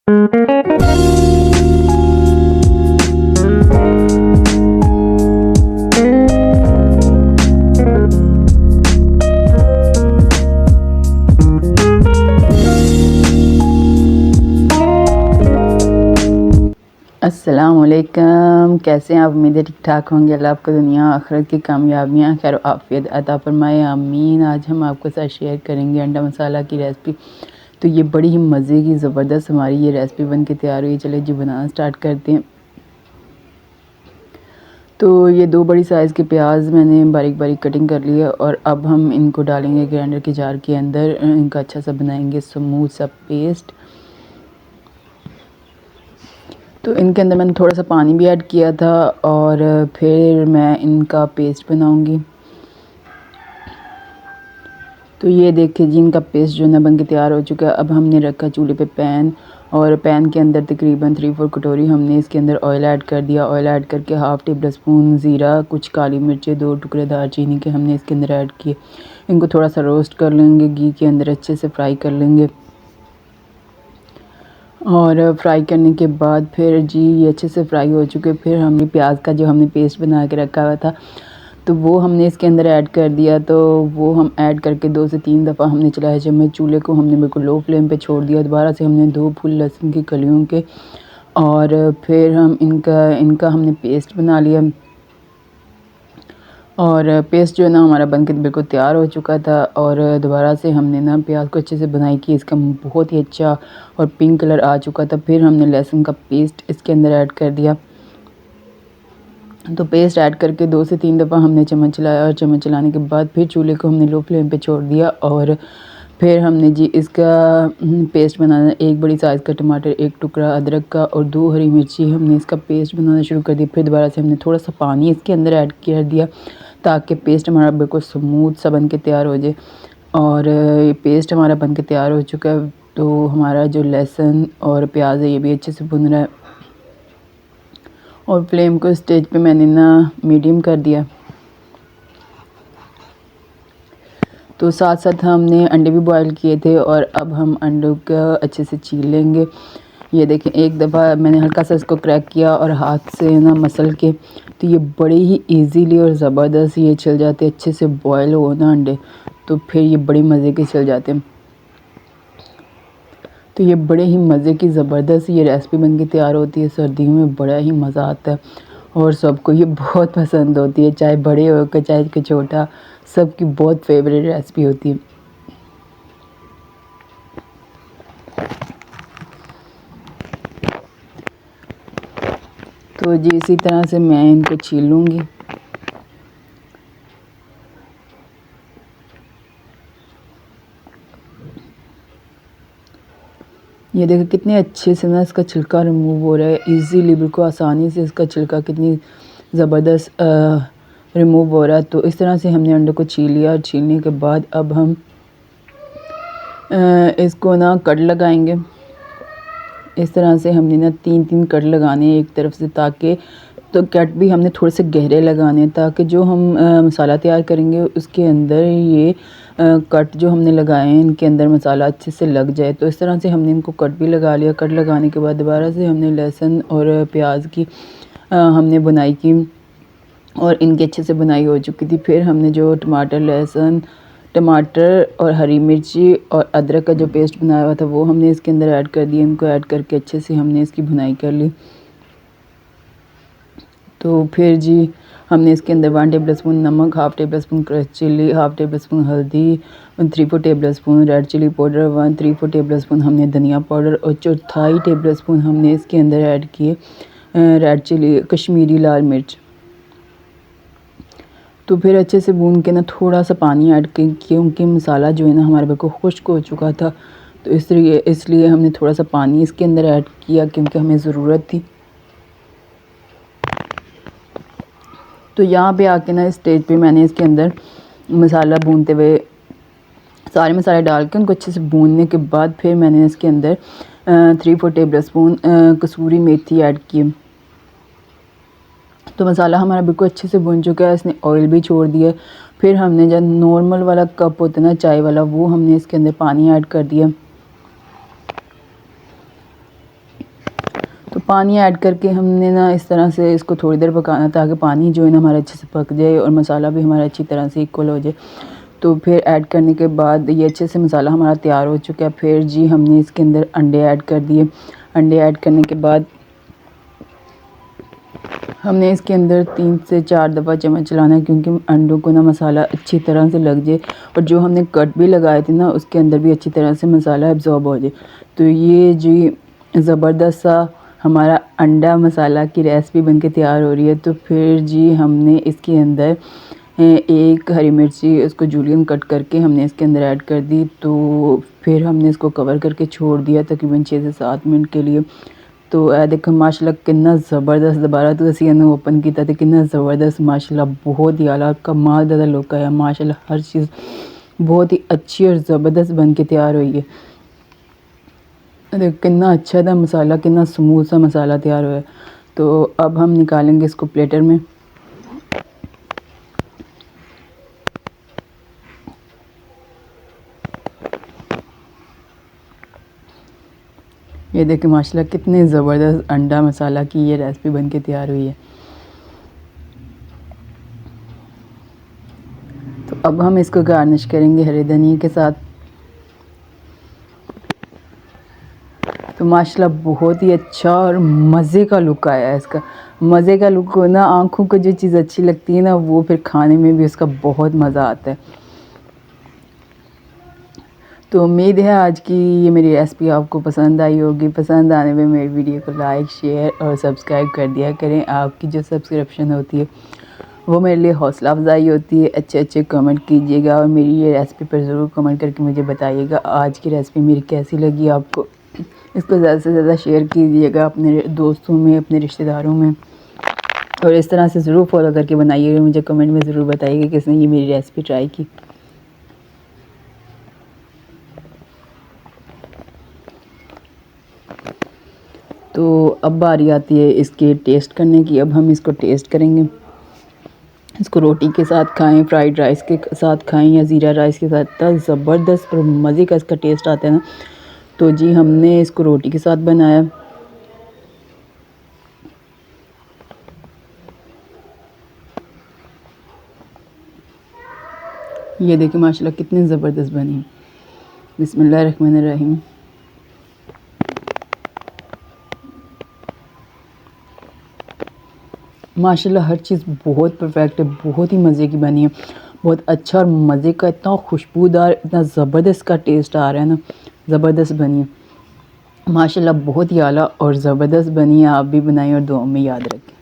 अस्सलामुअलैकुम, कैसे हैं आप? उम्मीद है ठीक ठाक होंगे। अल्लाह आपको दुनिया आखिरत की कामयाबियाँ खैर आफियत अता फरमाए, आमीन। आज हम आपके साथ शेयर करेंगे अंडा मसाला की रेसिपी। तो ये बड़ी ही मज़े की ज़बरदस्त हमारी ये रेसिपी बन के तैयार हुई। चले जी बनाना स्टार्ट करते हैं। तो ये 2 बड़ी साइज़ के प्याज मैंने बारीक बारीक कटिंग कर ली है और अब हम इनको डालेंगे ग्राइंडर के जार के अंदर। इनका अच्छा सा बनाएंगे स्मूथ सा पेस्ट। तो इनके अंदर मैंने थोड़ा सा पानी भी ऐड किया था और फिर मैं इनका पेस्ट बनाऊंगी। तो ये देखिए जी, इनका पेस्ट जो है बन के तैयार हो चुका है। अब हमने रखा चूल्हे पे पैन और पैन के अंदर तकरीबन 3-4 कटोरी हमने इसके अंदर ऑयल ऐड कर दिया। ऑयल ऐड करके हाफ़ टेबल स्पून ज़ीरा, कुछ काली मिर्चें, 2 टुकड़े दालचीनी के हमने इसके अंदर ऐड किए। इनको थोड़ा सा रोस्ट कर लेंगे, घी के अंदर अच्छे से फ्राई कर लेंगे। और फ्राई करने के बाद फिर जी ये अच्छे से फ्राई हो चुके। फिर हमने प्याज का जो हमने पेस्ट बना के रखा हुआ था तो वो हमने इसके अंदर ऐड कर दिया। तो वो हम ऐड करके 2 से 3 दफ़ा हमने चलाया। जब मैं चूल्हे को हमने बिल्कुल लो फ्लेम पे छोड़ दिया। दोबारा से हमने 2 फूल लहसुन की कलियों के और फिर हम इनका हमने पेस्ट बना लिया। और पेस्ट जो है ना हमारा बनके बिल्कुल तैयार हो चुका था। और दोबारा से हमने ना प्याज को अच्छे से बनाई कि इसका बहुत ही अच्छा और पिंक कलर आ चुका था। फिर हमने लहसुन का पेस्ट इसके अंदर ऐड कर दिया। तो पेस्ट ऐड करके 2 से 3 दफ़ा हमने चम्मच चलाया और चम्मच चलाने के बाद फिर चूल्हे को हमने लो फ्लेम पे छोड़ दिया। और फिर हमने जी इसका पेस्ट बनाना, 1 बड़ी साइज़ का टमाटर, 1 टुकड़ा अदरक का और 2 हरी मिर्ची, हमने इसका पेस्ट बनाना शुरू कर दिया। फिर दोबारा से हमने थोड़ा सा पानी इसके अंदर ऐड कर दिया ताकि पेस्ट हमारा बिल्कुल स्मूथ सा बन के तैयार हो जाए। और ये पेस्ट हमारा बन के तैयार हो चुका है। तो हमारा जो लहसुन और प्याज है ये भी अच्छे से भुन रहा है। और फ्लेम को स्टेज पे मैंने ना मीडियम कर दिया। तो साथ साथ हमने अंडे भी बॉईल किए थे और अब हम अंडों को अच्छे से छील लेंगे। ये देखें, एक दफ़ा मैंने हल्का सा इसको क्रैक किया और हाथ से ना मसल के, तो ये बड़े ही इजीली और ज़बरदस्त ये चल जाते हैं। अच्छे से बॉयल हो ना अंडे तो फिर ये बड़े मज़े के चल जाते हैं। तो ये बड़े ही मज़े की ज़बरदस्त ये रेसिपी बन के तैयार होती है। सर्दियों में बड़ा ही मज़ा आता है और सबको ये बहुत पसंद होती है, चाहे बड़े हो के चाहे कोई छोटा, सबकी बहुत फेवरेट रेसिपी होती है। तो जी इसी तरह से मैं इनको छील लूँगी। ये देखो कितने अच्छे से ना इसका छिलका रिमूव हो रहा है इजीली, बिल्कुल आसानी से इसका छिलका कितनी ज़बरदस्त रिमूव हो रहा है। तो इस तरह से हमने अंडे को छील लिया और छीलने के बाद अब हम इसको ना कट लगाएंगे। इस तरह से हमने ना 3-3 कट लगाने हैं एक तरफ से, ताकि तो कट भी हमने थोड़े से गहरे लगाने हैं ताकि जो हम मसाला तैयार करेंगे उसके अंदर ये कट जो हमने लगाए हैं इनके अंदर मसाला अच्छे से लग जाए। तो इस तरह से हमने इनको कट भी लगा लिया। कट लगाने के बाद दोबारा से हमने लहसुन और प्याज की हमने बुनाई की और इनकी अच्छे से बुनाई हो चुकी थी। फिर हमने जो टमाटर और हरी मिर्ची और अदरक का जो पेस्ट बनाया हुआ था वो हमने इसके अंदर ऐड कर दिया। इनको ऐड करके अच्छे से हमने इसकी भुनाई कर ली। तो फिर जी हमने इसके अंदर 1 टेबल स्पून नमक, half table spoon crush chilli, half table spoon हल्दी, 3-4 table spoon red chilli powder, 1-3-4 table spoon हमने धनिया पाउडर और 1/4 टेबल स्पून हमने इसके अंदर ऐड किए रेड चिली कश्मीरी लाल मिर्च। तो फिर अच्छे से भून के ना थोड़ा सा पानी ऐड क्योंकि मसाला जो है ना हमारे बिल्कुल खुश्क हो चुका था। तो इसलिए हमने थोड़ा सा पानी इसके अंदर ऐड किया क्योंकि हमें ज़रूरत थी। तो यहाँ पे आके ना स्टेज पे मैंने इसके अंदर मसाला भूनते हुए सारे मसाले डाल के उनको अच्छे से भूनने के बाद फिर मैंने इसके अंदर 3-4 टेबल स्पून कसूरी मेथी ऐड की। तो मसाला हमारा बिल्कुल अच्छे से भुन चुका है, इसने ऑयल भी छोड़ दिया। फिर हमने जब नॉर्मल वाला कप होता है ना चाय वाला, वो हमने इसके अंदर पानी ऐड कर दिया। पानी ऐड करके हमने ना इस तरह से इसको थोड़ी देर पकाना, ताकि पानी जो है ना हमारा अच्छे से पक जाए और मसाला भी हमारा अच्छी तरह से इक्वल हो जाए। तो फिर ऐड करने के बाद ये अच्छे से मसाला हमारा तैयार हो चुका है। फिर जी हमने इसके अंदर अंडे ऐड कर दिए। अंडे ऐड करने के बाद हमने इसके अंदर 3 से 4 दफ़ा चम्मच चलाना है, क्योंकि अंडों को ना मसाला अच्छी तरह से लग जाए और जो हमने कट भी लगाए थे ना उसके अंदर भी अच्छी तरह से मसाला एब्जॉर्ब हो जाए। तो ये जी ज़बरदस्त सा हमारा अंडा मसाला की रेसिपी बनके तैयार हो रही है। तो फिर जी हमने इसके अंदर एक हरी मिर्ची उसको जूलियन कट करके हमने इसके अंदर ऐड कर दी। तो फिर हमने इसको कवर करके छोड़ दिया तकरीबन 6 से 7 मिनट के लिए। तो देखो माशाल्लाह कितना ज़बरदस्त, दोबारा तो असी इन्हें ओपन किया तो कितना ज़बरदस्त माशाल्लाह बहुत ही आला कमाल दा लुक आया। माशाल्लाह हर चीज़ बहुत ही अच्छी और ज़बरदस्त बन के तैयार हुई है। देखो कितना अच्छा था मसाला, कितना स्मूथ सा मसाला तैयार हुआ है। तो अब हम निकालेंगे इसको प्लेटर में। ये देखिए माशाल्लाह कितने ज़बरदस्त अंडा मसाला की ये रेसिपी बनके तैयार हुई है। तो अब हम इसको गार्निश करेंगे हरे धनिया के साथ। तो माशाल्लाह बहुत ही अच्छा और मज़े का लुक आया है इसका। मज़े का लुक हो ना, आँखों को जो चीज़ अच्छी लगती है ना वो फिर खाने में भी उसका बहुत मज़ा आता है। तो उम्मीद है आज की ये मेरी रेसिपी आपको पसंद आई होगी। पसंद आने पे मेरी वीडियो को लाइक, शेयर और सब्सक्राइब कर दिया करें। आपकी जो सब्सक्रिप्शन होती है वो मेरे लिए हौसला अफजाई होती है। अच्छे अच्छे कमेंट कीजिएगा और मेरी ये रेसिपी पर ज़रूर कमेंट करके मुझे बताइएगा आज की रेसिपी मेरी कैसी लगी आपको। इसको ज़्यादा से ज़्यादा शेयर कीजिएगा अपने दोस्तों में, अपने रिश्तेदारों में, और इस तरह से ज़रूर फॉलो करके बनाइएगा। मुझे कमेंट में ज़रूर बताइएगा किसने ये मेरी रेसिपी ट्राई की। तो अब बारी आती है इसके टेस्ट करने की। अब हम इसको टेस्ट करेंगे। इसको रोटी के साथ खाएं, फ्राइड राइस के साथ खाएं या ज़ीरा राइस के साथ, इतना ज़बरदस्त और मज़े का इसका टेस्ट आता है ना। तो जी हमने इसको रोटी के साथ बनाया। ये देखिए माशाल्लाह कितनी ज़बरदस्त बनी। बिस्मिल्लाहिर्रहमानिर्रहीम। माशाल्लाह हर चीज़ बहुत परफेक्ट है, बहुत ही मज़े की बनी है। बहुत अच्छा और मज़े का, इतना खुशबूदार, इतना ज़बरदस्त का टेस्ट आ रहा है ना, ज़बरदस्त बनी है माशाल्लाह। बहुत ही आला और ज़बरदस्त बनी है। आप भी बनाएं और दुआ में याद रखें।